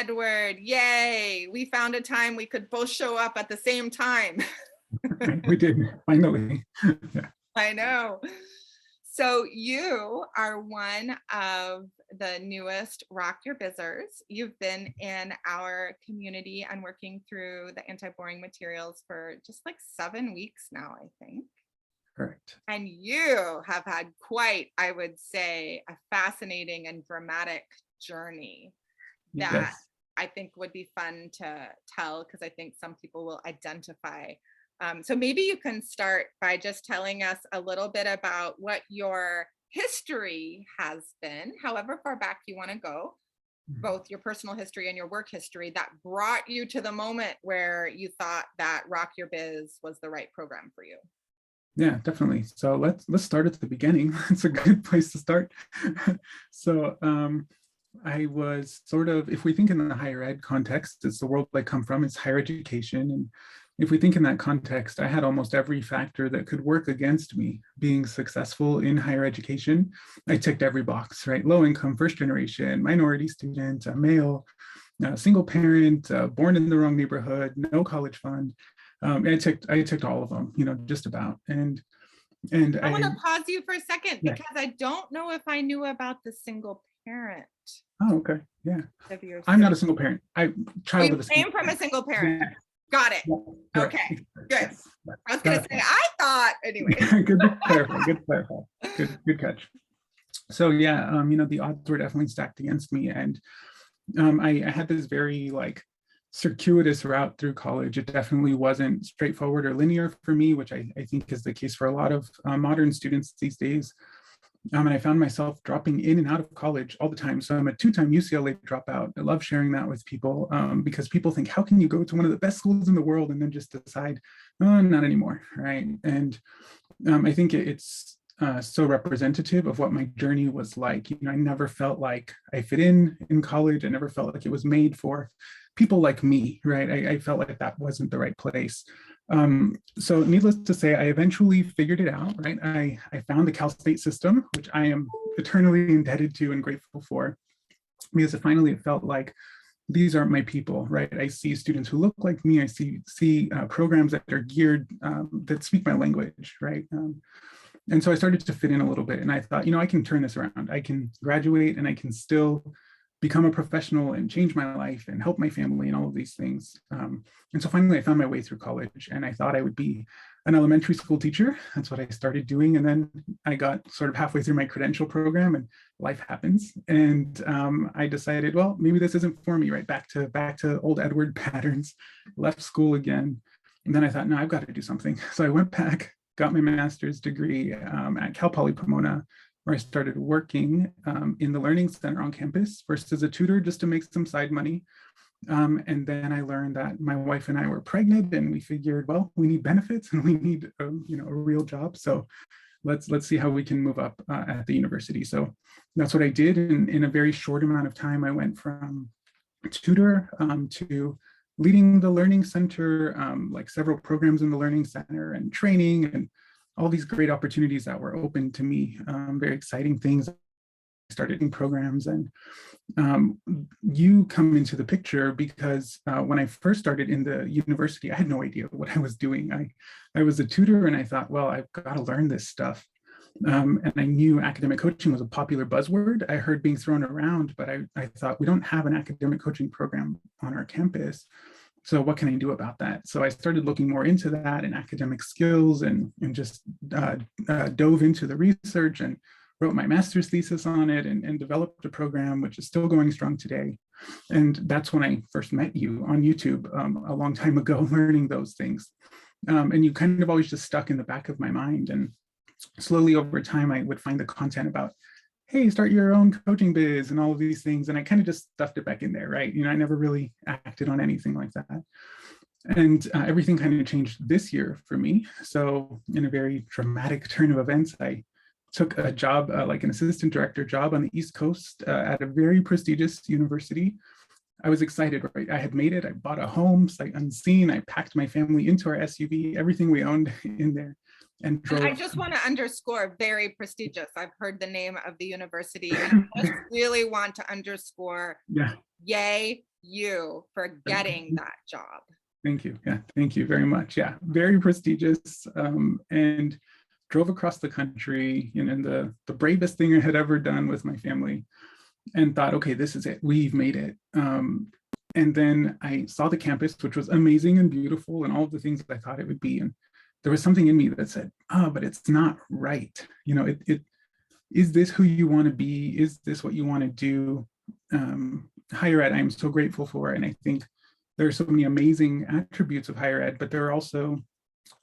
Edward, yay. We found a time we could both show up at the same time. We did, finally. Yeah. I know. So you are one of the newest Rock Your Bizzers. You've been in our community and working through the anti-boring materials for just like 7 weeks now, I think. Correct. And you have had quite, I would say, a fascinating and dramatic journey that Yes. I think would be fun to tell, because I think some people will identify. So maybe you can start by just telling us a little bit about what your history has been, however far back you want to go, both your personal history and your work history that brought you to the moment where you thought that Rock Your Biz was the right program for you. Yeah, definitely. So let's start at the beginning. It's a good place to start. So I was sort of, if we think in the higher ed context, it's the world I come from, it's higher education. And if we think in that context, I had almost every factor that could work against me being successful in higher education. I ticked every box, right? Low income, first generation, minority student, a male, single parent, born in the wrong neighborhood, no college fund. I ticked all of them, just about. And I want to pause you for a second because I don't know if I knew about the single parent. Oh, okay. Yeah. I'm not a single parent. You came from a single parent. Yeah. Got it. Yeah. Okay. Good. Yes. I was going to say, I thought, anyway. Good to clarify. Good catch. So yeah, the odds were definitely stacked against me. And I had this very circuitous route through college. It definitely wasn't straightforward or linear for me, which I think is the case for a lot of modern students these days. And I found myself dropping in and out of college all the time. So I'm a 2-time UCLA dropout. I love sharing that with people because people think, how can you go to one of the best schools in the world and then just decide, oh, not anymore, right? And I think it's so representative of what my journey was like. I never felt like I fit in college. I never felt like it was made for people like me, right? I felt like that wasn't the right place. So needless to say, I eventually figured it out, right? I found the Cal State system, which I am eternally indebted to and grateful for, because it felt like these are my people, right? I see students who look like me. I see programs that are geared, that speak my language, right? And so I started to fit in a little bit, and I thought, I can turn this around. I can graduate and I can still become a professional and change my life and help my family and all of these things. And so finally I found my way through college, and I thought I would be an elementary school teacher. That's what I started doing. And then I got sort of halfway through my credential program and life happens. And I decided, well, maybe this isn't for me, right? Back to old Edward patterns, left school again. And then I thought, no, I've got to do something. So I went back, got my master's degree at Cal Poly Pomona, where I started working in the Learning Center on campus, first as a tutor just to make some side money. And then I learned that my wife and I were pregnant, and we figured, well, we need benefits and we need a real job. So let's see how we can move up at the university. So that's what I did. And in a very short amount of time, I went from tutor to leading the Learning Center, several programs in the Learning Center and training and all these great opportunities that were open to me, very exciting things. I started in programs, and you come into the picture because when I first started in the university, I had no idea what I was doing. I was a tutor, and I thought, well, I've got to learn this stuff. And I knew academic coaching was a popular buzzword I heard being thrown around, but I thought, we don't have an academic coaching program on our campus. So what can I do about that? So I started looking more into that and academic skills, and just dove into the research and wrote my master's thesis on it, and developed a program which is still going strong today. And that's when I first met you on YouTube a long time ago, learning those things. And you kind of always just stuck in the back of my mind. And slowly over time, I would find the content about, hey, start your own coaching biz and all of these things. And I kind of just stuffed it back in there, right? I never really acted on anything like that. And everything kind of changed this year for me. So in a very dramatic turn of events, I took a job, like an assistant director job on the East Coast at a very prestigious university. I was excited, right? I had made it. I bought a home, sight unseen. I packed my family into our SUV, everything we owned in there. And I just want to underscore, very prestigious. I've heard the name of the university, and I just really want to underscore Yay, you for getting that job. Thank you. Yeah, thank you very much. Yeah, very prestigious, and drove across the country, the bravest thing I had ever done with my family, and thought, okay, this is it. We've made it. And then I saw the campus, which was amazing and beautiful and all of the things that I thought it would be. And there was something in me that said, but it's not right. Is this who you want to be? Is this what you want to do? Higher ed, I'm so grateful for. And I think there are so many amazing attributes of higher ed, but there are also,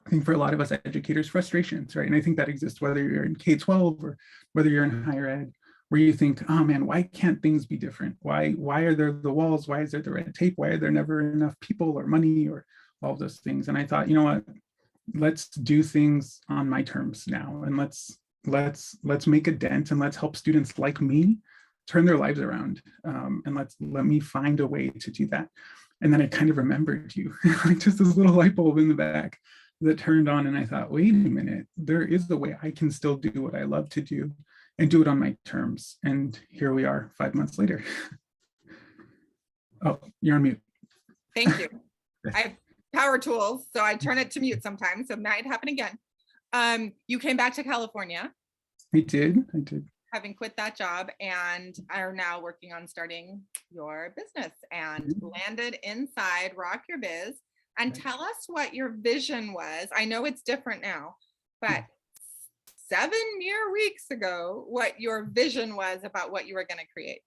I think for a lot of us educators, frustrations, right? And I think that exists whether you're in K-12 or whether you're in higher ed, where you think, oh man, why can't things be different? Why are there the walls? Why is there the red tape? Why are there never enough people or money or all those things? And I thought, you know what, let's do things on my terms now. And let's make a dent and let's help students like me turn their lives around. And let me find a way to do that. And then I kind of remembered you, like just this little light bulb in the back that turned on. And I thought, wait a minute, there is a way I can still do what I love to do and do it on my terms. And here we are 5 months later. Oh, you're on mute. Thank you. I have power tools, so I turn it to mute sometimes, so it might happen again. You came back to California. I did. Having quit that job and are now working on starting your business and landed inside Rock Your Biz. And tell us what your vision was. I know it's different now, but 7 mere weeks ago, what your vision was about what you were going to create.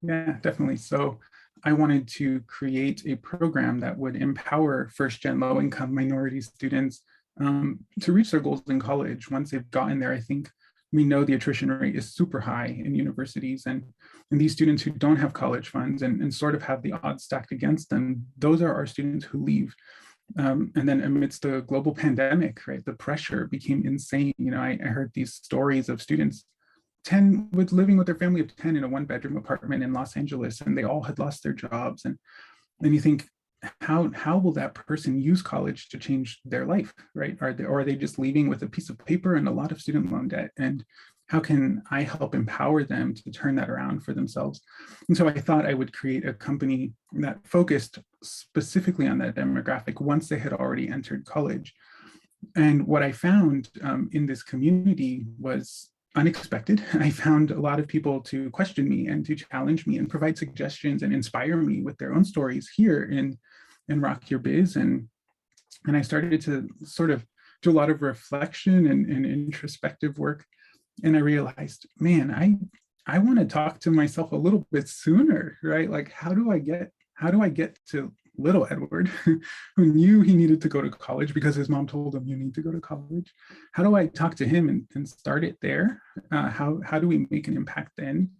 Yeah, definitely. So I wanted to create a program that would empower first-gen low-income minority students to reach their goals in college. Once they've gotten there, I think we know the attrition rate is super high in universities, and these students who don't have college funds and sort of have the odds stacked against them, those are our students who leave. And then amidst the global pandemic, right, the pressure became insane. I heard these stories of students 10 living with their family of 10 in a 1-bedroom apartment in Los Angeles, and they all had lost their jobs. And then you think, how will that person use college to change their life, right? Are they just leaving with a piece of paper and a lot of student loan debt? And how can I help empower them to turn that around for themselves? And so I thought I would create a company that focused specifically on that demographic once they had already entered college. And what I found in this community was unexpected. I found a lot of people to question me and to challenge me and provide suggestions and inspire me with their own stories here in Rock Your Biz. And I started to sort of do a lot of reflection and introspective work. And I realized, man, I want to talk to myself a little bit sooner, right? Like, how do I get to little Edward, who knew he needed to go to college because his mom told him, you need to go to college? How do I talk to him and start it there? How do we make an impact then?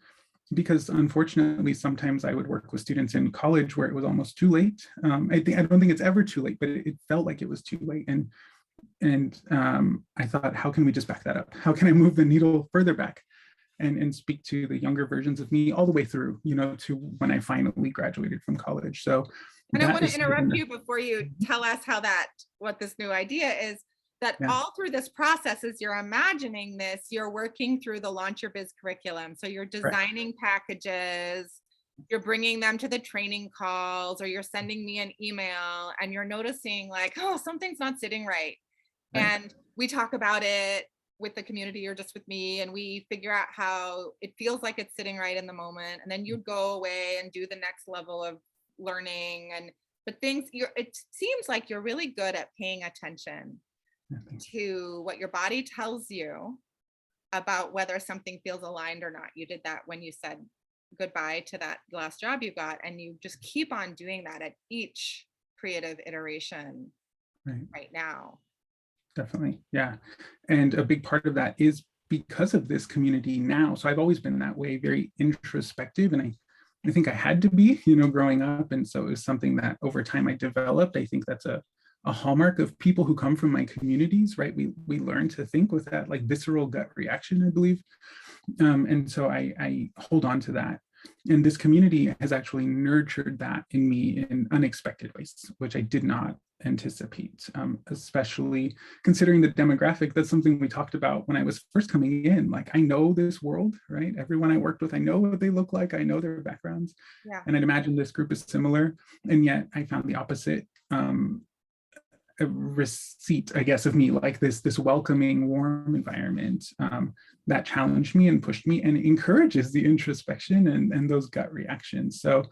Because unfortunately, sometimes I would work with students in college where it was almost too late. I don't think it's ever too late, but it felt like it was too late. And I thought, how can we just back that up? How can I move the needle further back and speak to the younger versions of me all the way through, to when I finally graduated from college? So, and I want to interrupt you before you tell us what this new idea is, that all through this process, as you're imagining this, you're working through the Launch Your Biz curriculum. So you're designing packages, you're bringing them to the training calls, or you're sending me an email and you're noticing like, oh, something's not sitting right. And we talk about it with the community or just with me, and we figure out how it feels like it's sitting right in the moment. And then you'd go away and do the next level of learning. But it seems like you're really good at paying attention to what your body tells you about whether something feels aligned or not. You did that when you said goodbye to that last job you got, and you just keep on doing that at each creative iteration right now. Definitely. Yeah. And a big part of that is because of this community now. So I've always been that way, very introspective. And I think I had to be, growing up. And so it was something that over time I developed. I think that's a hallmark of people who come from my communities, right? We learn to think with that like visceral gut reaction, I believe. And so I hold on to that. And this community has actually nurtured that in me in unexpected ways, which I did not anticipate, especially considering the demographic. That's something we talked about when I was first coming in. Like, I know this world, right? Everyone I worked with, I know what they look like, I know their backgrounds. Yeah. And I'd imagine this group is similar. And yet I found the opposite. A receipt, I guess, of me, like this welcoming, warm environment that challenged me and pushed me and encourages the introspection and those gut reactions. So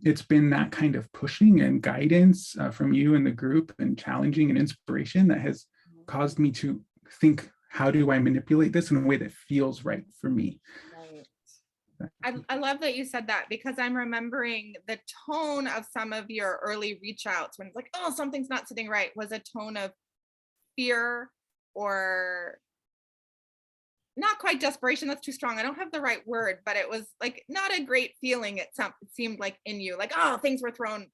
it's been that kind of pushing and guidance from you and the group, and challenging and inspiration, that has caused me to think, how do I manipulate this in a way that feels right for me? Right. I love that you said that, because I'm remembering the tone of some of your early reach outs when it's like, oh, something's not sitting right, was a tone of fear, or not quite desperation. That's too strong. I don't have the right word, but it was like not a great feeling. It seemed like in you, like, oh, things were thrown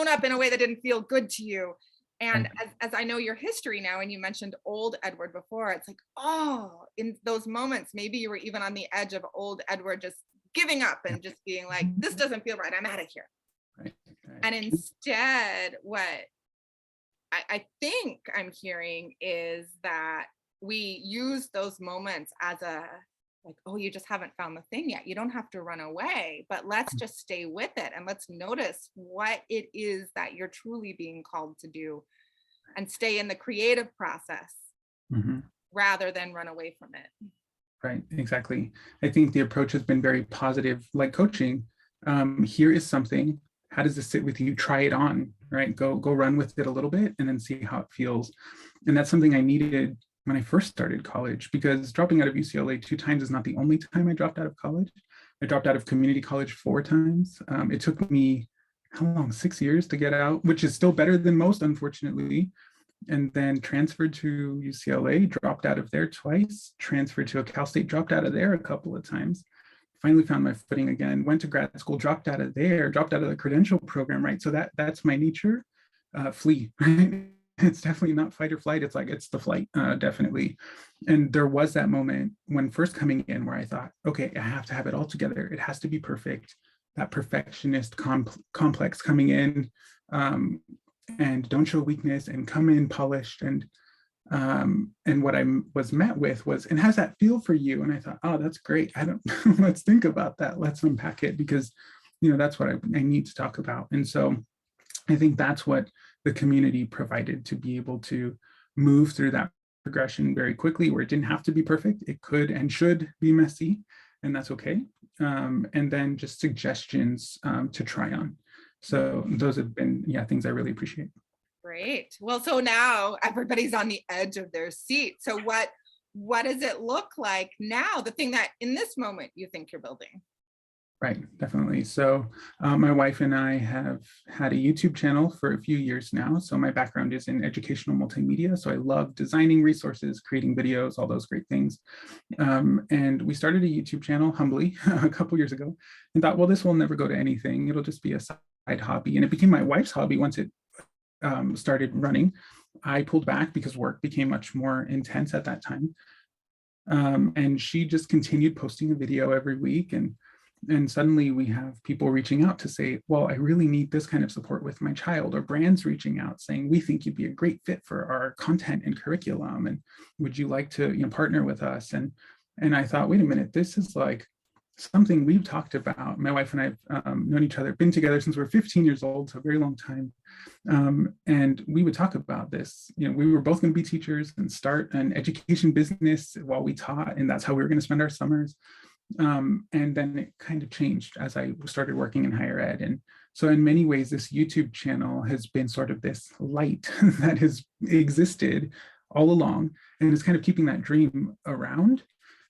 up in a way that didn't feel good to you. And as I know your history now, and you mentioned old Edward before, it's like, oh, in those moments, maybe you were even on the edge of old Edward just giving up and just being like, this doesn't feel right, I'm out of here. Right. And instead, what I think I'm hearing is that we use those moments as a, like, oh, you just haven't found the thing yet. You don't have to run away, but let's just stay with it and let's notice what it is that you're truly being called to do, and stay in the creative process rather than run away from it. Right, exactly. I think the approach has been very positive, like coaching. Here is something. How does this sit with you? Try it on, right? Go run with it a little bit and then see how it feels. And that's something I needed when I first started college, because dropping out of UCLA 2 times is not the only time I dropped out of college. I dropped out of community college 4 times. It took me, how long? 6 years to get out, which is still better than most, unfortunately. And then transferred to UCLA, dropped out of there twice, transferred to a Cal State, dropped out of there a couple of times, finally found my footing again, went to grad school, dropped out of there, dropped out of the credential program, right? So that's my nature, flee, right? It's definitely not fight or flight. It's like, it's the flight, definitely. And there was that moment when first coming in where I thought, okay, I have to have it all together. It has to be perfect. That perfectionist complex coming in, and don't show weakness and come in polished. And what I was met with was, and how's that feel for you? And I thought, oh, that's great. I don't, let's think about that. Let's unpack it, because, that's what I need to talk about. And so I think that's what the community provided, to be able to move through that progression very quickly, where it didn't have to be perfect. It could and should be messy, and that's okay. And then just suggestions to try on. So those have been, things I really appreciate. Great. Well, so now everybody's on the edge of their seat. So what does it look like now? The thing that in this moment you think you're building? Right, definitely. So my wife and I have had a YouTube channel for a few years now. So my background is in educational multimedia. So I love designing resources, creating videos, all those great things. And we started a YouTube channel humbly a couple years ago, and thought, well, this will never go to anything. It'll just be a side hobby. And it became my wife's hobby once it started running. I pulled back because work became much more intense at that time. And she just continued posting a video every week. And suddenly we have people reaching out to say, well, I really need this kind of support with my child, or brands reaching out saying, we think you'd be a great fit for our content and curriculum. And would you like to partner with us? And I thought, wait a minute, this is like something we've talked about. My wife and I have known each other, been together since we're 15 years old, so a very long time. And we would talk about this. We were both going to be teachers and start an education business while we taught, and that's how we were going to spend our summers. And then it kind of changed as I started working in higher ed. And so in many ways, this YouTube channel has been sort of this light that has existed all along, and is kind of keeping that dream around.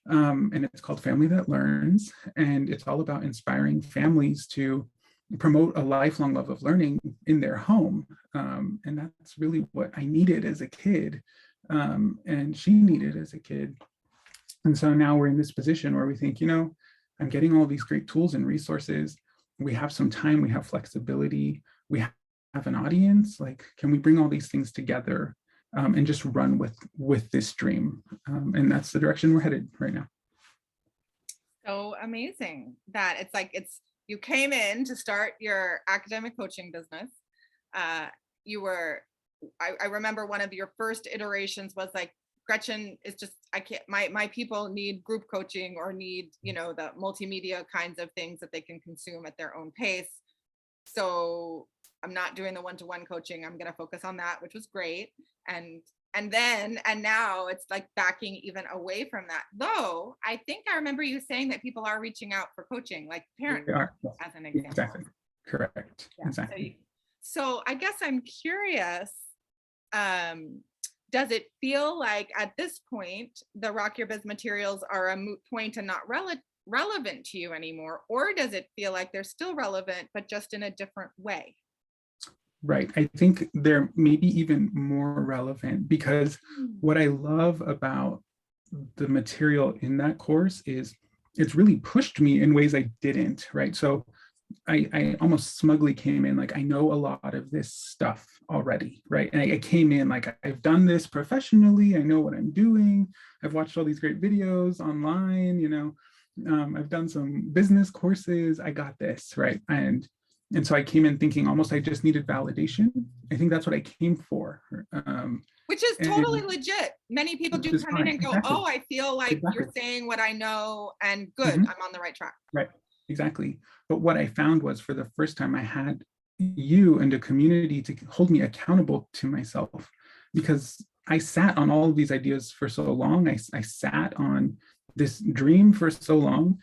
And it's called Family That Learns. And it's all about inspiring families to promote a lifelong love of learning in their home. And that's really what I needed as a kid. And she needed as a kid. And so now we're in this position where we think, I'm getting all these great tools and resources. We have some time, we have flexibility, we have an audience. Like, can we bring all these things together and just run with this dream? And that's the direction we're headed right now. So amazing that it's like you came in to start your academic coaching business. Uh, you were, I remember one of your first iterations was like, Gretchen is just, I can't, my people need group coaching or need, the multimedia kinds of things that they can consume at their own pace. So I'm not doing the one-to-one coaching. I'm going to focus on that, which was great. And now it's like backing even away from that. Though I think I remember you saying that people are reaching out for coaching, like parent They are. as an example. Exactly. Correct. Yeah. Exactly. So I guess I'm curious, does it feel like at this point, the Rock Your Biz materials are a moot point and not relevant to you anymore? Or does it feel like they're still relevant, but just in a different way? Right. I think they're maybe even more relevant because what I love about the material in that course is it's really pushed me in ways I didn't, right? So I almost smugly came in like, I know a lot of this stuff already, right? And I came in like, I've done this professionally. I know what I'm doing. I've watched all these great videos online, I've done some business courses. I got this, right? And so I came in thinking almost I just needed validation. I think that's what I came for. Which is totally legit. Many people do come in and go, exactly. oh, I feel like you're saying what I know and good, I'm on the right track. Right, exactly. But what I found was for the first time I had you and a community to hold me accountable to myself, because I sat on all of these ideas for so long. I sat on this dream for so long.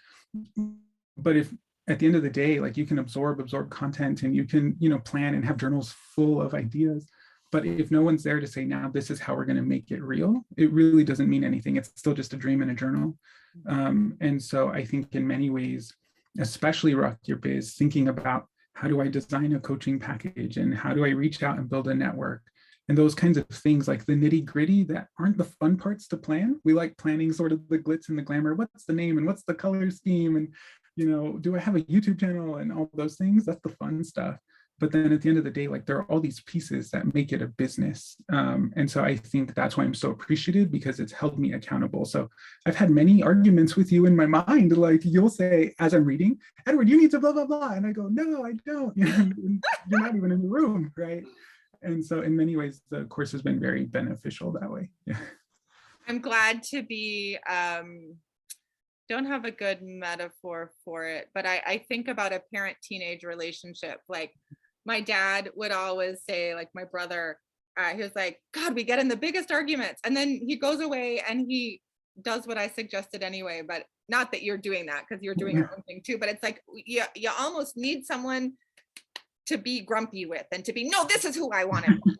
But if at the end of the day, like you can absorb content and you can, plan and have journals full of ideas. But if no one's there to say, now this is how we're going to make it real, it really doesn't mean anything. It's still just a dream in a journal. And so I think in many ways, especially Rock Your Biz, thinking about how do I design a coaching package and how do I reach out and build a network and those kinds of things, like the nitty gritty that aren't the fun parts to plan. We like planning sort of the glitz and the glamour. What's the name and what's the color scheme? And, do I have a YouTube channel and all those things? That's the fun stuff. But then at the end of the day, like there are all these pieces that make it a business. And so I think that's why I'm so appreciative, because it's held me accountable. So I've had many arguments with you in my mind. Like you'll say, as I'm reading, Edward, you need to blah, blah, blah. And I go, no, I don't. You're not even in the room, right? And so in many ways, the course has been very beneficial that way. Yeah. I'm glad to be, don't have a good metaphor for it, but I think about a parent-teenage relationship. Like my dad would always say, like my brother, he was like, God, we get in the biggest arguments. And then he goes away and he does what I suggested anyway, but not that you're doing that because you're doing your own thing too. But it's like, you almost need someone to be grumpy with and to be, no, this is who I want to be.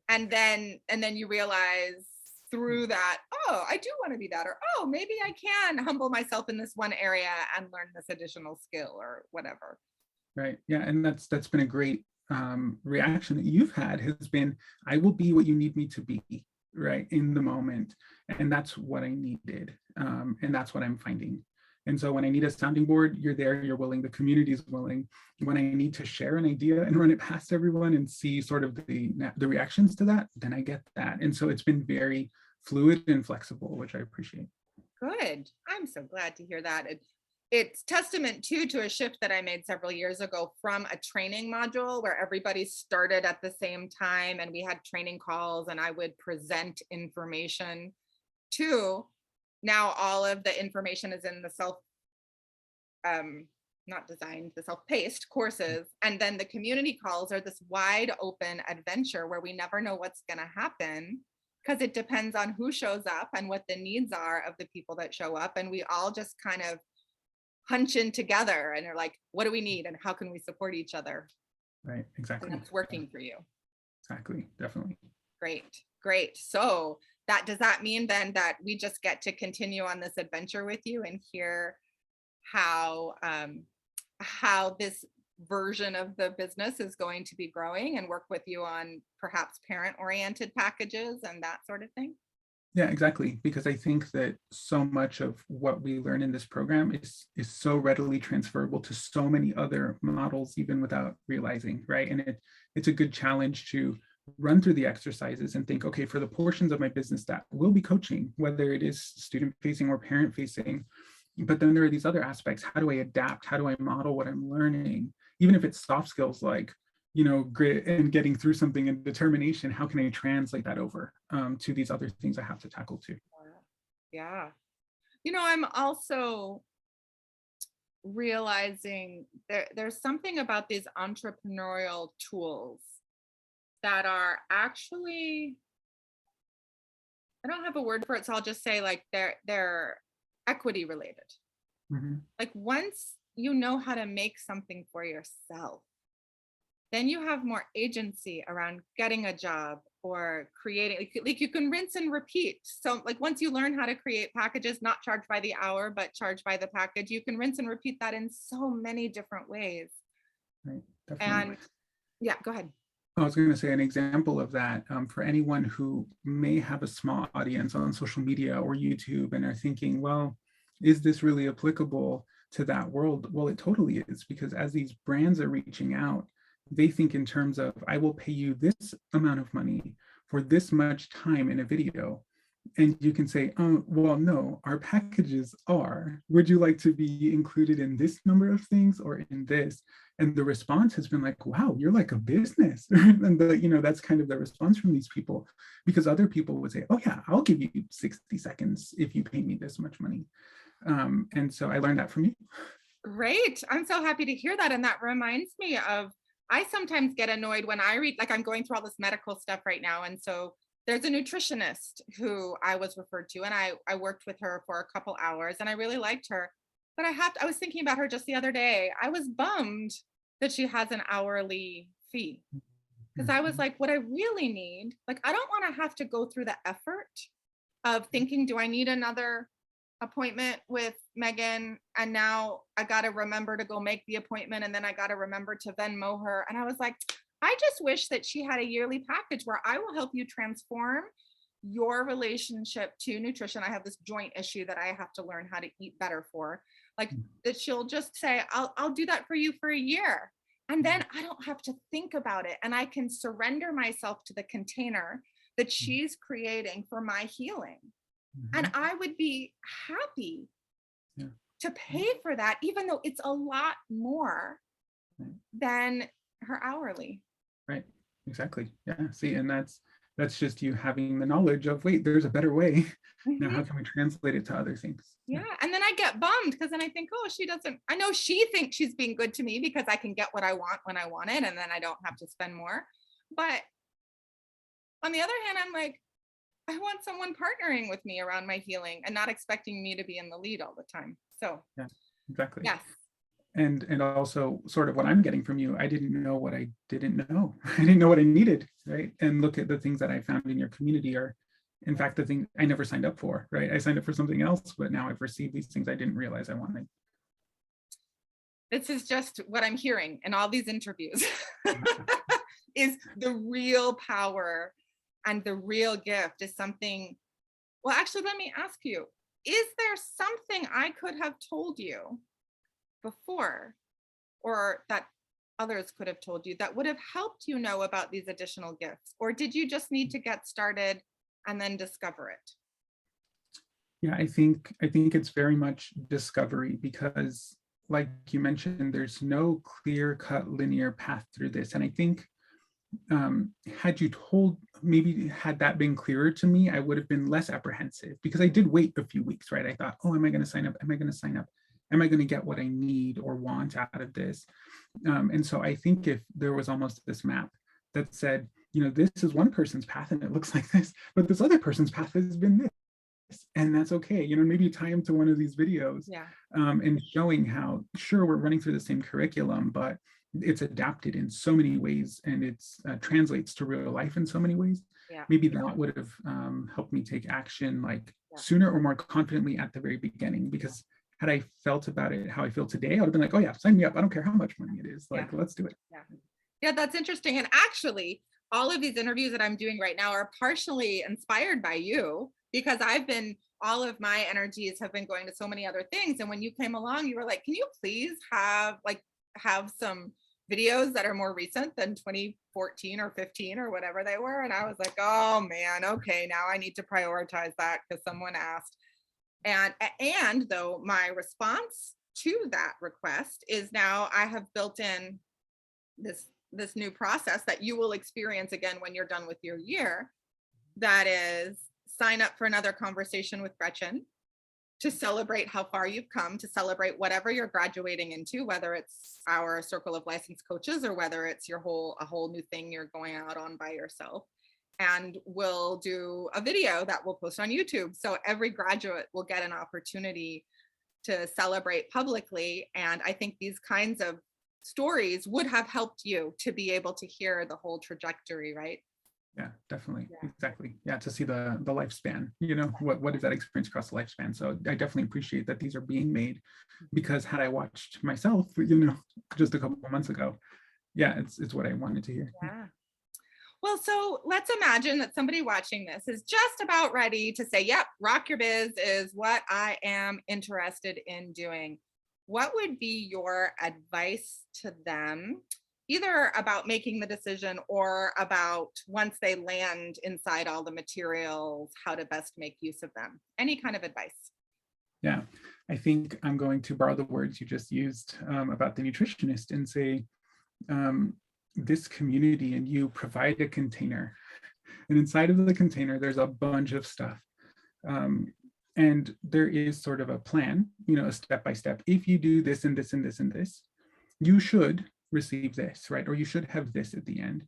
And then you realize through that, oh, I do want to be that, or oh, maybe I can humble myself in this one area and learn this additional skill or whatever. Right. Yeah. And that's been a great reaction that you've had, has been, I will be what you need me to be, right, in the moment. And that's what I needed. And that's what I'm finding. And so when I need a sounding board, you're there, you're willing, the community is willing. When I need to share an idea and run it past everyone and see sort of the reactions to that, then I get that. And so it's been very fluid and flexible, which I appreciate. Good. I'm so glad to hear that. It's testament too to a shift that I made several years ago from a training module where everybody started at the same time and we had training calls and I would present information, to now all of the information is in the the self-paced courses. And then the community calls are this wide open adventure where we never know what's going to happen because it depends on who shows up and what the needs are of the people that show up. And we all just kind of hunch in together and are like, what do we need and how can we support each other? Right, exactly. And that's working for you. Exactly, definitely. Great. So does that mean then that we just get to continue on this adventure with you and hear how this version of the business is going to be growing and work with you on perhaps parent-oriented packages and that sort of thing? Yeah, exactly. Because I think that so much of what we learn in this program is so readily transferable to so many other models, even without realizing, right? And it's a good challenge to run through the exercises and think, okay, for the portions of my business that will be coaching, whether it is student facing or parent facing, But then there are these other aspects. How do I adapt? How do I model what I'm learning? Even if it's soft skills like, grit and getting through something and determination, how can I translate that over to these other things I have to tackle too? Yeah. I'm also realizing there's something about these entrepreneurial tools that are actually, I don't have a word for it, so I'll just say like they're equity related. Mhm. Like once you know how to make something for yourself, then you have more agency around getting a job or creating, like you can rinse and repeat. So like once you learn how to create packages, not charged by the hour, but charged by the package, you can rinse and repeat that in so many different ways. Right, definitely. And yeah, go ahead. I was going to say an example of that for anyone who may have a small audience on social media or YouTube and are thinking, well, is this really applicable to that world? Well, it totally is, because as these brands are reaching out, they think in terms of, I will pay you this amount of money for this much time in a video. And you can say, oh, well, no, our packages are, would you like to be included in this number of things or in this? And the response has been like, wow, you're like a business. And that's kind of the response from these people, because other people would say, oh yeah, I'll give you 60 seconds if you pay me this much money. And so I learned that from you. Great. I'm so happy to hear that. And that reminds me of, I sometimes get annoyed when I read, like I'm going through all this medical stuff right now. And so there's a nutritionist who I was referred to, and I worked with her for a couple hours and I really liked her. But I was thinking about her just the other day. I was bummed that she has an hourly fee, because I was Mhm. like, what I really need, like, I don't want to have to go through the effort of thinking, do I need another appointment with Megan? And now I got to remember to go make the appointment. And then I got to remember to Venmo her. And I was like, I just wish that she had a yearly package where I will help you transform your relationship to nutrition. I have this joint issue that I have to learn how to eat better for. Like that she'll just say, I'll do that for you for a year. And then I don't have to think about it. And I can surrender myself to the container that she's creating for my healing. And Mhm. I would be happy Yeah. to pay for that, even though it's a lot more Right. than her hourly. Right. Exactly. Yeah. See, and that's just you having the knowledge of, wait, there's a better way. Now, Mhm. how can we translate it to other things? Yeah. Yeah. And then I get bummed because then I think, oh, she doesn't, I know she thinks she's being good to me because I can get what I want when I want it. And then I don't have to spend more. But on the other hand, I'm like, I want someone partnering with me around my healing and not expecting me to be in the lead all the time. So, Yeah. Exactly. yes. And also sort of what I'm getting from you, I didn't know what I didn't know. I didn't know what I needed, right? And look at the things that I found in your community are, in fact, the thing I never signed up for, right? I signed up for something else, but now I've received these things I didn't realize I wanted. This is just what I'm hearing in all these interviews is the real power and the real gift is something. Well, actually, let me ask you, is there something I could have told you before or that others could have told you that would have helped you know about these additional gifts? Or did you just need to get started and then discover it? Yeah, I think it's very much discovery, because like you mentioned, there's no clear cut linear path through this. And I think had you told, maybe had that been clearer to me, I would have been less apprehensive, because I did wait a few weeks, right? I thought, oh, am I going to sign up? Am I going to sign up? Am I going to get what I need or want out of this? And so I think if there was almost this map that said, this is one person's path and it looks like this, but this other person's path has been this, and that's okay. Maybe tie them to one of these videos, Yeah. and showing how, sure, we're running through the same curriculum, but it's adapted in so many ways, and it's translates to real life in so many ways. Yeah. Maybe that would have helped me take action like Yeah. sooner or more confidently at the very beginning, because had I felt about it how I feel today, I would have been like, oh yeah, sign me up. I don't care how much money it is. Yeah. Like, let's do it. Yeah. Yeah, that's interesting. And actually, all of these interviews that I'm doing right now are partially inspired by you because all of my energies have been going to so many other things. And when you came along, you were like, can you please have some videos that are more recent than 2014 or 15 or whatever they were? And I was like, oh man, okay, now I need to prioritize that because someone asked. And though my response to that request is now I have built in this new process that you will experience again when you're done with your year, that is sign up for another conversation with Gretchen to celebrate how far you've come, to celebrate whatever you're graduating into, whether it's our circle of licensed coaches or whether it's a whole new thing you're going out on by yourself. And we'll do a video that we'll post on YouTube. So every graduate will get an opportunity to celebrate publicly. And I think these kinds of stories would have helped you to be able to hear the whole trajectory, right? Yeah, definitely. Yeah. Exactly. Yeah, to see the lifespan, you know, what is that experience across the lifespan? So I definitely appreciate that these are being made, because had I watched myself, you know, just a couple of months ago, yeah, it's what I wanted to hear. Yeah. Well, so let's imagine that somebody watching this is just about ready to say, yep, Rock Your Biz is what I am interested in doing. What would be your advice to them, either about making the decision or about once they land inside all the materials, how to best make use of them? Any kind of advice? Yeah, I think I'm going to borrow the words you just used about the nutritionist and say, this community and you provide a container, and inside of the container there's a bunch of stuff, and there is sort of a plan, you know, a step by step. If you do this and this and this and this, you should receive this, right? Or you should have this at the end.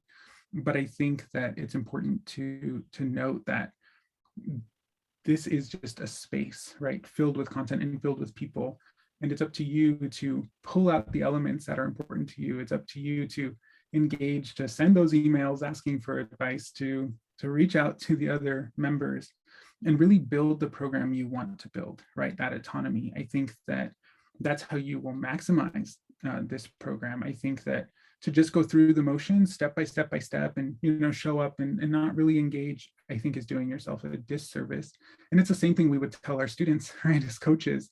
But I think that it's important to note that this is just a space, right, filled with content and filled with people, and it's up to you to pull out the elements that are important to you. It's up to you to engage, to send those emails asking for advice, to reach out to the other members and really build the program you want to build, right? That autonomy. I think that that's how you will maximize this program. I think that to just go through the motions step by step by step and, you know, show up and not really engage, I think is doing yourself a disservice. And it's the same thing we would tell our students, right, as coaches.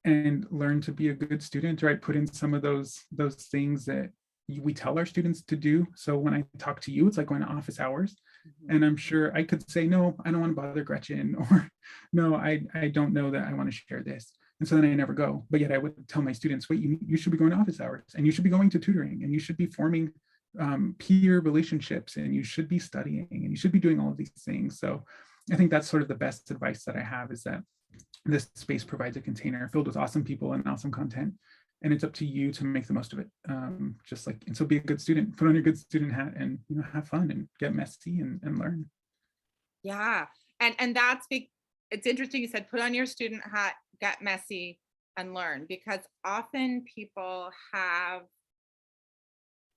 And learn to be a good student, right? Put in some of those things that we tell our students to do. So when I talk to you, it's like going to office hours. And I'm sure I could say, no, I don't want to bother Gretchen, or no, I don't know that I want to share this. And so then I never go. But yet I would tell my students, wait, you should be going to office hours, and you should be going to tutoring, and you should be forming peer relationships, and you should be studying, and you should be doing all of these things. So I think that's sort of the best advice that I have, is that this space provides a container filled with awesome people and awesome content, and it's up to you to make the most of it. Just like, and so be a good student, put on your good student hat, and, you know, have fun and get messy and learn. Yeah. And that's it's interesting you said put on your student hat, get messy, and learn, because often people have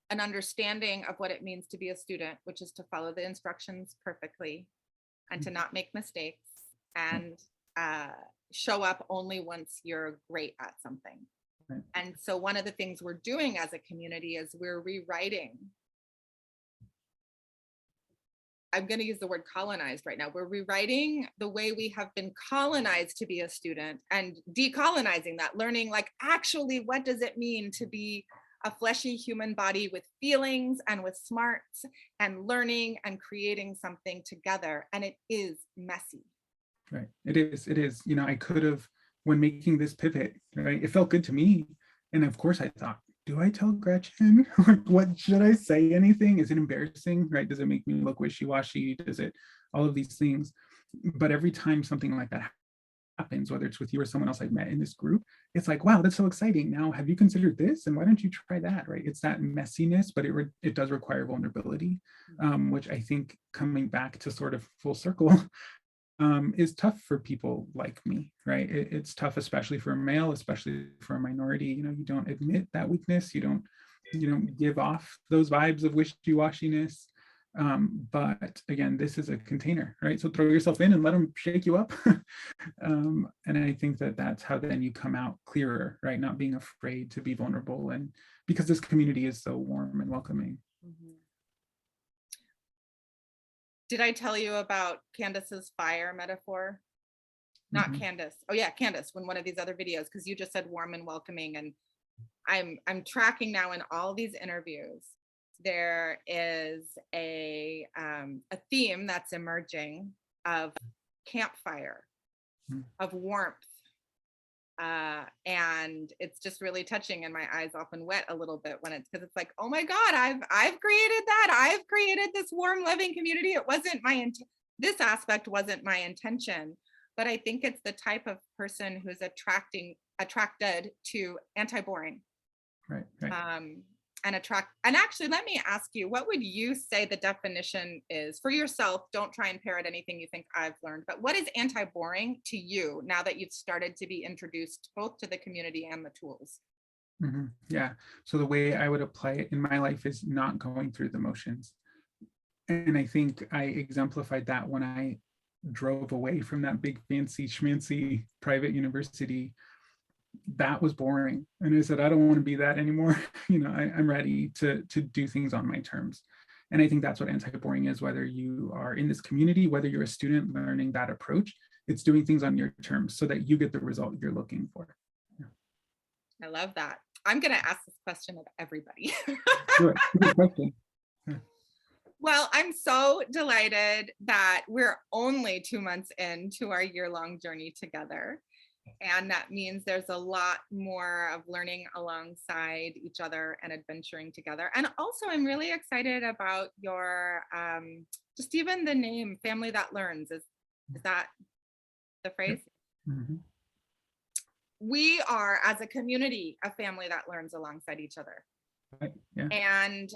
an understanding of what it means to be a student, which is to follow the instructions perfectly and to not make mistakes and show up only once you're great at something. Right. And so one of the things we're doing as a community is we're rewriting. I'm going to use the word colonized right now. We're rewriting the way we have been colonized to be a student and decolonizing that, learning like, actually, what does it mean to be a fleshy human body with feelings and with smarts, and learning and creating something together. And it is messy. Right. It is. You know, I could have, when making this pivot, right, it felt good to me. And of course I thought, do I tell Gretchen? What should I say? Anything? Is it embarrassing? Right? Does it make me look wishy-washy? Does it, all of these things? But every time something like that happens, whether it's with you or someone else I've met in this group, it's like, wow, that's so exciting. Now, have you considered this? And why don't you try that? Right? It's that messiness, but it does require vulnerability, which I think, coming back to sort of full circle, is tough for people like me, right? It's tough, especially for a male, especially for a minority. You know, you don't admit that weakness. You don't give off those vibes of wishy-washiness. But again, this is a container, right? So throw yourself in and let them shake you up. And I think that that's how then you come out clearer, right? Not being afraid to be vulnerable, and because this community is so warm and welcoming. Mm-hmm. Did I tell you about Candace's fire metaphor? Not Candace. Oh yeah, Candace, when one of these other videos, because you just said warm and welcoming, and I'm tracking now in all these interviews. There is a theme that's emerging of campfire of warmth. And it's just really touching, and my eyes often wet a little bit when it's, because it's like, oh my God, I've created that. I've created this warm, loving community. It wasn't my this aspect wasn't my intention, but I think it's the type of person who's attracted to anti-boring. Right, right. And actually, let me ask you, what would you say the definition is for yourself? Don't try and parrot anything you think I've learned, but what is anti-boring to you now that you've started to be introduced both to the community and the tools? Yeah. So the way I would apply it in my life is not going through the motions. And I think I exemplified that when I drove away from that big fancy schmancy private university. That was boring. And I said, I don't want to be that anymore. I'm ready to do things on my terms. And I think that's what anti-boring is, whether you are in this community, whether you're a student learning that approach, it's doing things on your terms so that you get the result you're looking for. Yeah. I love that. I'm going to ask this question of everybody. Good question. Yeah. Well, I'm so delighted that we're only 2 months into our year-long journey together. And that means there's a lot more of learning alongside each other and adventuring together. And also, I'm really excited about your, just even the name, Family That Learns. Is that the phrase? Mm-hmm. We are, as a community, a family that learns alongside each other. Right. Yeah. And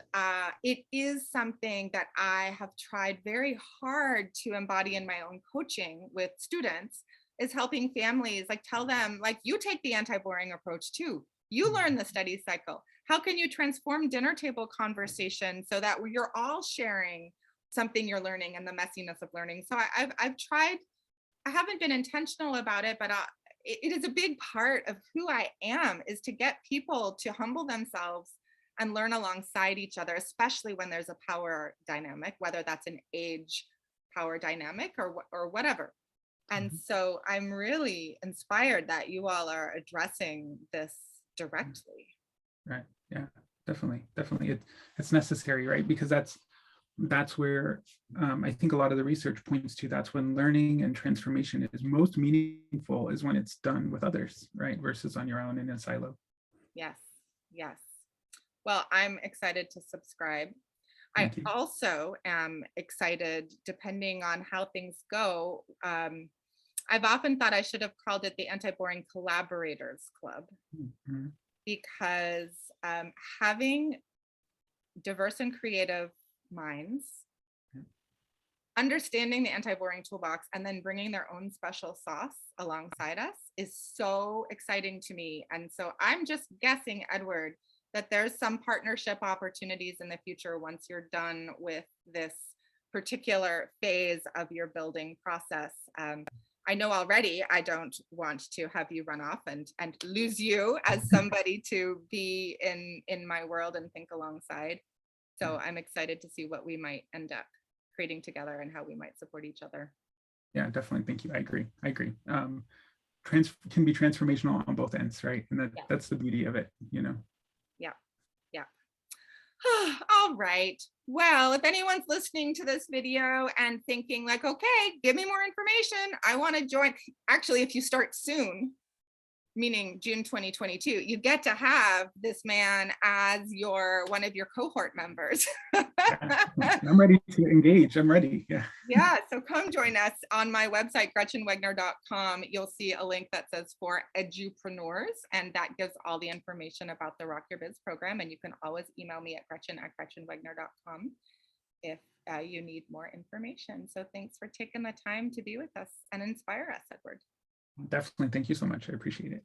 it is something that I have tried very hard to embody in my own coaching with students, is helping families, like, tell them, like, you take the anti-boring approach too. You learn the study cycle. How can you transform dinner table conversation so that you're all sharing something you're learning and the messiness of learning? So I've tried, I haven't been intentional about it, but it is a big part of who I am, is to get people to humble themselves and learn alongside each other, especially when there's a power dynamic, whether that's an age power dynamic or whatever. And so I'm really inspired that you all are addressing this directly. Right. Yeah, definitely. It's necessary, right? Because that's where I think a lot of the research points to. That's when learning and transformation is most meaningful, is when it's done with others, right? Versus on your own in a silo. Yes. Well, I'm excited to subscribe. I also am excited, depending on how things go. I've often thought I should have called it the Anti-Boring Collaborators Club, because having diverse and creative minds, understanding the anti-boring toolbox, and then bringing their own special sauce alongside us is so exciting to me. And so I'm just guessing, Edward, that there's some partnership opportunities in the future once you're done with this particular phase of your building process. I know already I don't want to have you run off and lose you as somebody to be in my world and think alongside. So I'm excited to see what we might end up creating together and how we might support each other. Yeah, definitely. Thank you. I agree. Can be transformational on both ends, right? And that's the beauty of it, Yeah. All right. Well, if anyone's listening to this video and thinking like, okay, give me more information, I want to join. Actually, if you start soon, meaning June 2022, you get to have this man as one of your cohort members. I'm ready to engage. I'm ready. Yeah. So come join us on my website, GretchenWegner.com. You'll see a link that says for edupreneurs, and that gives all the information about the Rock Your Biz program. And you can always email me at Gretchen@GretchenWegner.com if you need more information. So thanks for taking the time to be with us and inspire us, Edward. Definitely. Thank you so much. I appreciate it.